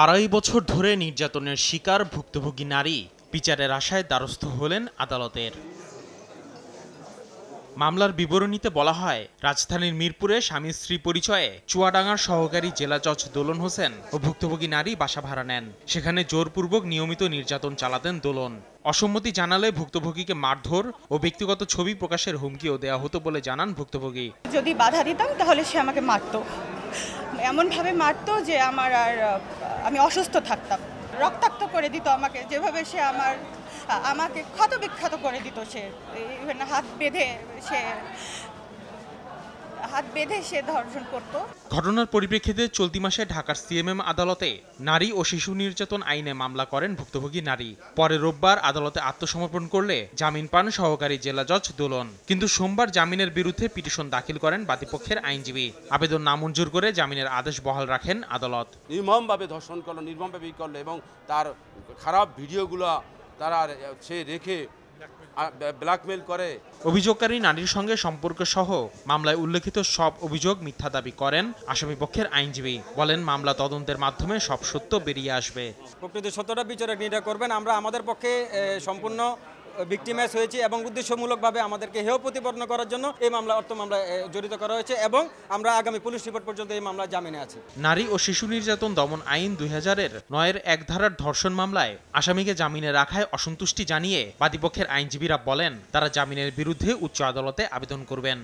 আড়াই বছর ধরে নির্যাতনের শিকার ভুক্তভোগী নারী বিচারের আশায় দ্বারস্থ হলেন আদালতের। মামলার বিবরণীতে বলা হয়, রাজধানীর মিরপুরে স্বামী স্ত্রী পরিচয়ে চুয়াডাঙ্গার সহকারী জেলা জজ দোলন হোসেন ও ভুক্তভোগী নারী বাসা ভাড়া নেন। সেখানে জোরপূর্বক নিয়মিত নির্যাতন চালাতেন দোলন। অসম্মতি জানালে ভুক্তভোগীকে মারধর ও ব্যক্তিগত ছবি প্রকাশের হুমকিও দেওয়া হতো বলে জানান ভুক্তভোগী। যদি বাধা দিতাম তাহলে সে আমাকে মারতো, এমনভাবে মারতো যে আমি অসুস্থ থাকতাম। রক্তাক্ত করে দিত আমাকে, যেভাবে সে আমাকে ক্ষতবিক্ষত করে দিত। সে ইভেন হাত বেঁধে সে ধর্ষণ করত। ঘটনার পরিপ্রেক্ষিতে চলতি মাসে ঢাকার সিএমএম আদালতে নারী ও শিশু নির্যাতন আইনে মামলা করেন ভুক্তভোগী নারী। পরে রোববার আদালতে আত্মসমর্পণ করলে জামিন পান সহকারী জেলা জজ দোলন। কিন্তু সোমবার জামিনের বিরুদ্ধে পিটিশন দাখিল করেন বাদীপক্ষের আইনজীবী। আবেদন নামঞ্জুর করে জামিনের আদেশ বহাল রাখেন আদালত। নির্মমভাবে ধর্ষণ করলো, নির্মমভাবে করলো এবং তার খারাপ ভিডিওগুলো সে রেখে ব্ল্যাকমেল করে। অভিযোগকারী নারীর সঙ্গে সম্পর্ক সহ মামলায় উল্লেখিত সব অভিযোগ মিথ্যা দাবি করেন আসামিপক্ষের আইনজীবী। বলেন, মামলা তদন্তের মাধ্যমে সব সত্য বেরিয়ে আসবে। প্রকৃত সত্যটা বিচারক নির্ণয় করবেন। আমরা আমাদের পক্ষে সম্পূর্ণ ভিক্টিমাইজ হয়েছি এবং উদ্দেশ্যমূলকভাবে আমাদেরকে হেয় প্রতিপন্ন করার জন্য এই মামলা জড়িত করা হয়েছে এবং আমরা আগামী পুলিশ রিপোর্ট পর্যন্ত এই মামলা জামিনে আছি। নারী ও শিশু নির্যাতন দমন আইন 2000-এর 1 ধারার ধর্ষণ মামলায় আসামিকে জামিনে রাখায় অসন্তুষ্টি জানিয়ে বাদীপক্ষের আইনজীবীরা বলেন, তারা জামিনের বিরুদ্ধে উচ্চ আদালতে আবেদন করবেন।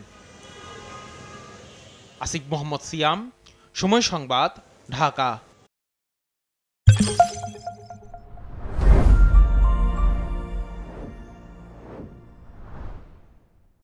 আসিফ মোহাম্মদ সিয়াম, সময় সংবাদ, ঢাকা।